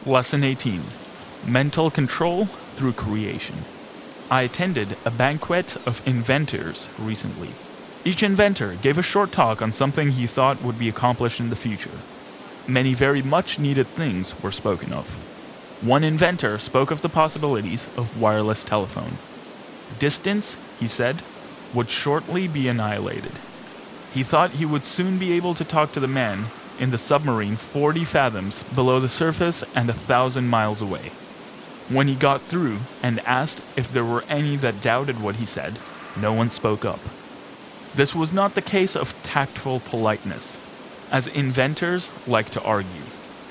Lesson 18. Mental Control Through Creation. I attended a banquet of inventors recently. Each inventor gave a short talk on something he thought would be accomplished in the future. Many very much needed things were spoken of. One inventor spoke of the possibilities of wireless telephone. Distance, he said, would shortly be annihilated. He thought he would soon be able to talk to the man in the submarine 40 fathoms below the surface and 1,000 miles away. When he got through and asked if there were any that doubted what he said, no one spoke up. This was not the case of tactful politeness, as inventors like to argue,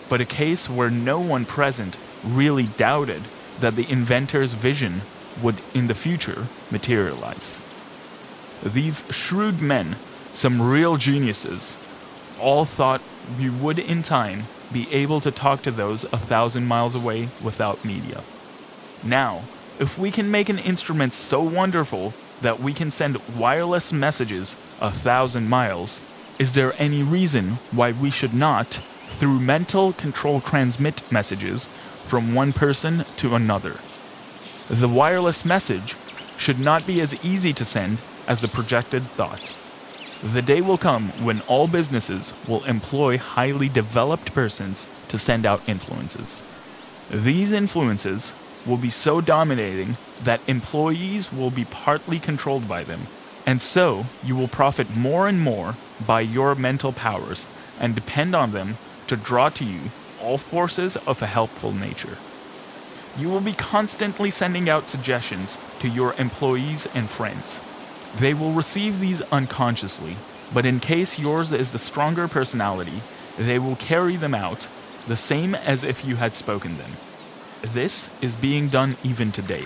but a case where no one present really doubted that the inventor's vision would in the future materialize. These shrewd men, some real geniuses, all thought we would in time be able to talk to those 1,000 miles away without media. Now, if we can make an instrument so wonderful that we can send wireless messages 1,000 miles, is there any reason why we should not, through mental control, transmit messages from one person to another? The wireless message should not be as easy to send as the projected thought. The day will come when all businesses will employ highly developed persons to send out influences. These influences will be so dominating that employees will be partly controlled by them, and so you will profit more and more by your mental powers and depend on them to draw to you all forces of a helpful nature. You will be constantly sending out suggestions to your employees and friends. They will receive these unconsciously, but in case yours is the stronger personality, they will carry them out, the same as if you had spoken them. This is being done even today.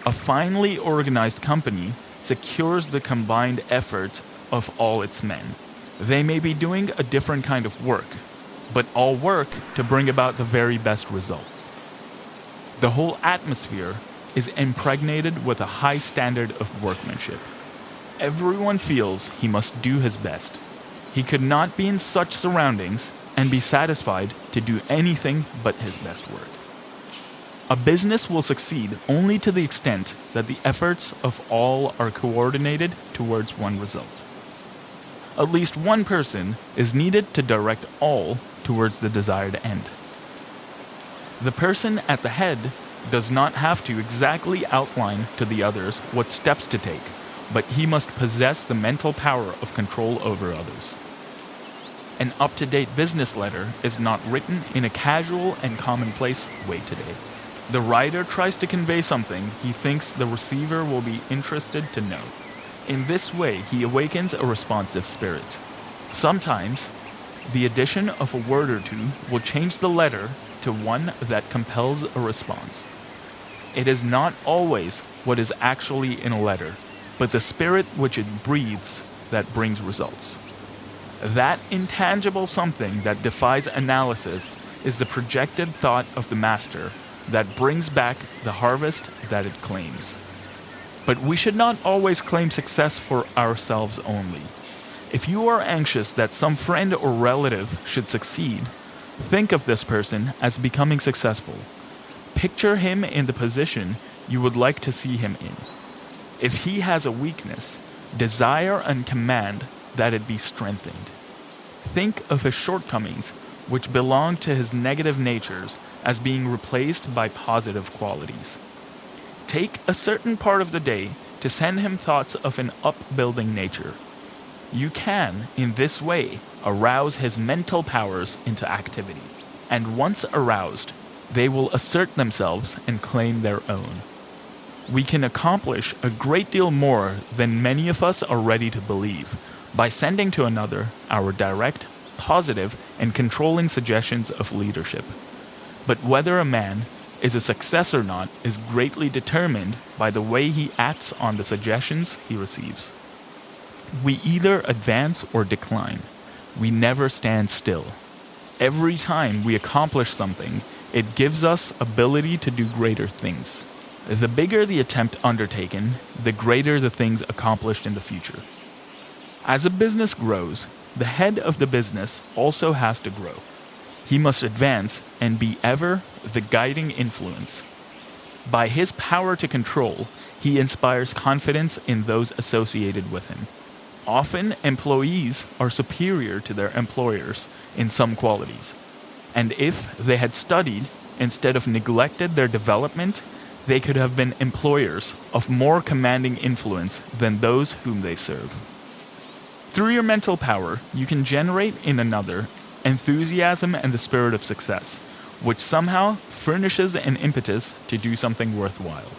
A finely organized company secures the combined effort of all its men. They may be doing a different kind of work, but all work to bring about the very best results. The whole atmosphere is impregnated with a high standard of workmanship. Everyone feels he must do his best. He could not be in such surroundings and be satisfied to do anything but his best work. A business will succeed only to the extent that the efforts of all are coordinated towards one result. At least one person is needed to direct all towards the desired end. The person at the head does not have to exactly outline to the others what steps to take, but he must possess the mental power of control over others. An up-to-date business letter is not written in a casual and commonplace way today. The writer tries to convey something he thinks the receiver will be interested to know. In this way, he awakens a responsive spirit. Sometimes, the addition of a word or two will change the letter to one that compels a response. It is not always what is actually in a letter, but the spirit which it breathes that brings results. That intangible something that defies analysis is the projected thought of the master that brings back the harvest that it claims. But we should not always claim success for ourselves only. If you are anxious that some friend or relative should succeed, think of this person as becoming successful. Picture him in the position you would like to see him in. If he has a weakness, desire and command that it be strengthened. Think of his shortcomings, which belong to his negative natures, as being replaced by positive qualities. Take a certain part of the day to send him thoughts of an upbuilding nature. You can, in this way, arouse his mental powers into activity, and once aroused, they will assert themselves and claim their own. We can accomplish a great deal more than many of us are ready to believe by sending to another our direct, positive, and controlling suggestions of leadership. But whether a man is a success or not is greatly determined by the way he acts on the suggestions he receives. We either advance or decline. We never stand still. Every time we accomplish something, it gives us ability to do greater things. The bigger the attempt undertaken, the greater the things accomplished in the future. As a business grows, the head of the business also has to grow. He must advance and be ever the guiding influence. By his power to control, he inspires confidence in those associated with him. Often, employees are superior to their employers in some qualities, and if they had studied instead of neglected their development, they could have been employers of more commanding influence than those whom they serve. Through your mental power, you can generate in another enthusiasm and the spirit of success, which somehow furnishes an impetus to do something worthwhile.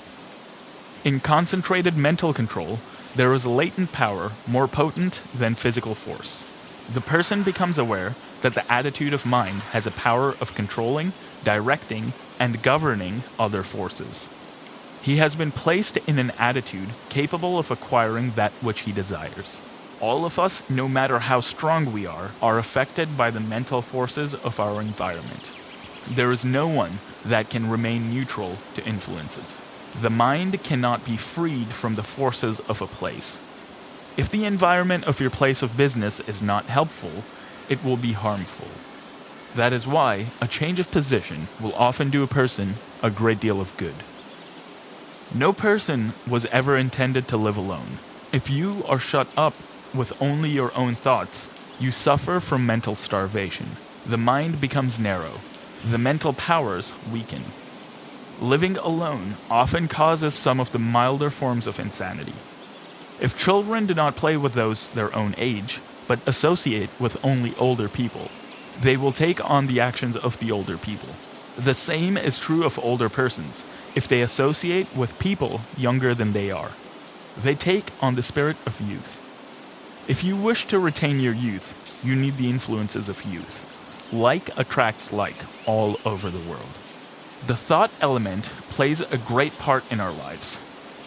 In concentrated mental control, there is a latent power more potent than physical force. The person becomes aware that the attitude of mind has a power of controlling, directing, and governing other forces. He has been placed in an attitude capable of acquiring that which he desires. All of us, no matter how strong we are affected by the mental forces of our environment. There is no one that can remain neutral to influences. The mind cannot be freed from the forces of a place. If the environment of your place of business is not helpful, it will be harmful. That is why a change of position will often do a person a great deal of good. No person was ever intended to live alone. If you are shut up with only your own thoughts, you suffer from mental starvation. The mind becomes narrow. The mental powers weaken. Living alone often causes some of the milder forms of insanity. If children do not play with those their own age, but associate with only older people, they will take on the actions of the older people. The same is true of older persons. If they associate with people younger than they are, they take on the spirit of youth. If you wish to retain your youth, you need the influences of youth. Like attracts like all over the world. The thought element plays a great part in our lives.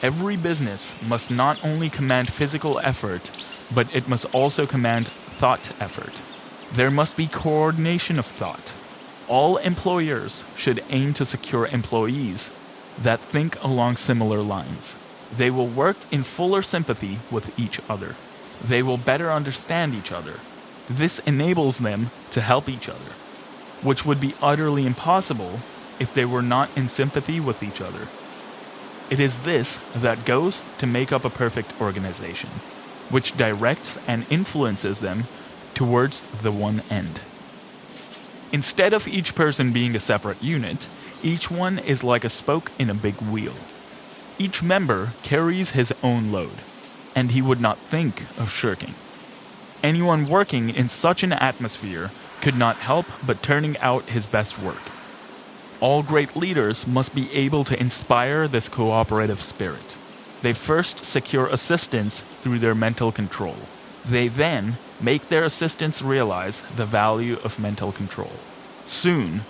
Every business must not only command physical effort, but it must also command thought effort. There must be coordination of thought. All employers should aim to secure employees that think along similar lines. They will work in fuller sympathy with each other. They will better understand each other. This enables them to help each other, which would be utterly impossible if they were not in sympathy with each other. It is this that goes to make up a perfect organization, which directs and influences them towards the one end. Instead of each person being a separate unit, each one is like a spoke in a big wheel. Each member carries his own load, and he would not think of shirking. Anyone working in such an atmosphere could not help but turning out his best work. All great leaders must be able to inspire this cooperative spirit. They first secure assistance through their mental control. They then make their assistants realize the value of mental control. Soon,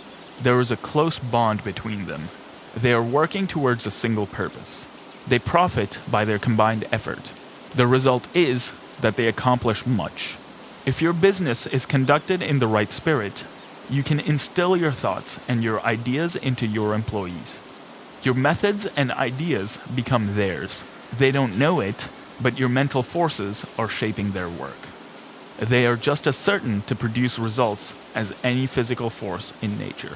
there is a close bond between them. They are working towards a single purpose. They profit by their combined effort. The result is that they accomplish much. If your business is conducted in the right spirit, you can instill your thoughts and your ideas into your employees. Your methods and ideas become theirs. They don't know it, but your mental forces are shaping their work. They are just as certain to produce results as any physical force in nature.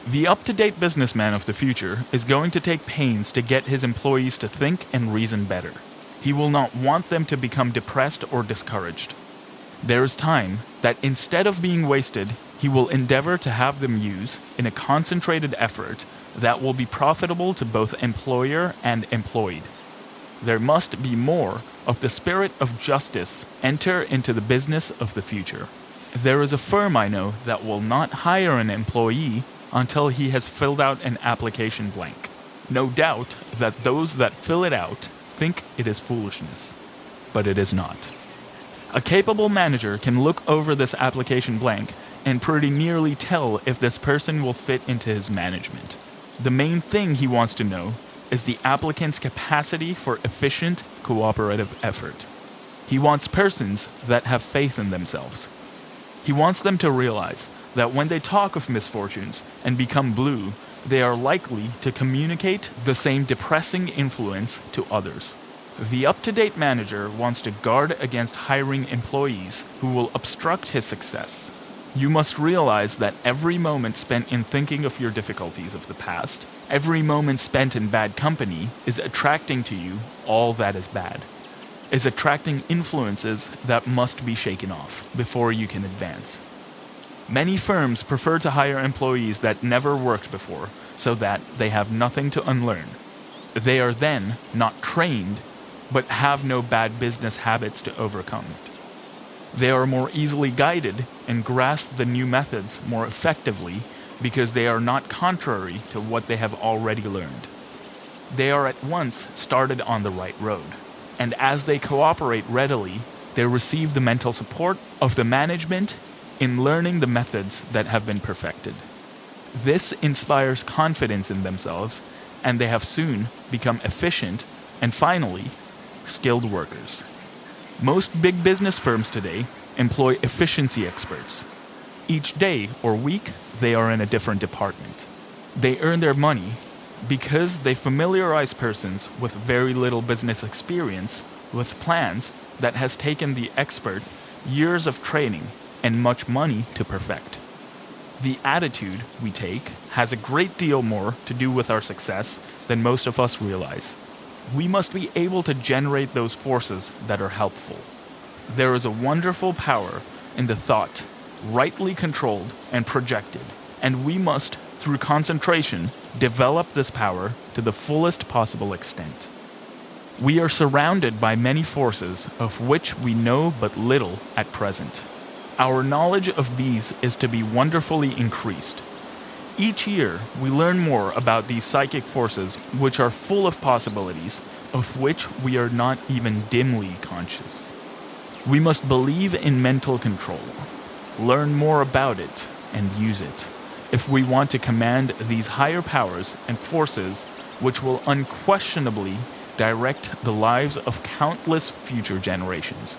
The up-to-date businessman of the future is going to take pains to get his employees to think and reason better. He will not want them to become depressed or discouraged. There is time that instead of being wasted, he will endeavor to have them use in a concentrated effort that will be profitable to both employer and employed. There must be more of the spirit of justice enter into the business of the future. There is a firm I know that will not hire an employee until he has filled out an application blank. No doubt that those that fill it out think it is foolishness, but it is not. A capable manager can look over this application blank and pretty nearly tell if this person will fit into his management. The main thing he wants to know is the applicant's capacity for efficient, cooperative effort. He wants persons that have faith in themselves. He wants them to realize that when they talk of misfortunes and become blue, they are likely to communicate the same depressing influence to others. The up-to-date manager wants to guard against hiring employees who will obstruct his success. You must realize that every moment spent in thinking of your difficulties of the past, every moment spent in bad company, is attracting to you all that is bad, is attracting influences that must be shaken off before you can advance. Many firms prefer to hire employees that never worked before so that they have nothing to unlearn. They are then not trained, but have no bad business habits to overcome. They are more easily guided and grasp the new methods more effectively because they are not contrary to what they have already learned. They are at once started on the right road, and as they cooperate readily, they receive the mental support of the management in learning the methods that have been perfected. This inspires confidence in themselves, and they have soon become efficient and finally skilled workers. Most big business firms today employ efficiency experts. Each day or week, they are in a different department. They earn their money because they familiarize persons with very little business experience with plans that has taken the expert years of training and much money to perfect. The attitude we take has a great deal more to do with our success than most of us realize. We must be able to generate those forces that are helpful. There is a wonderful power in the thought, rightly controlled and projected, and we must, through concentration, develop this power to the fullest possible extent. We are surrounded by many forces of which we know but little at present. Our knowledge of these is to be wonderfully increased. Each year, we learn more about these psychic forces which are full of possibilities, of which we are not even dimly conscious. We must believe in mental control, learn more about it, and use it, if we want to command these higher powers and forces which will unquestionably direct the lives of countless future generations.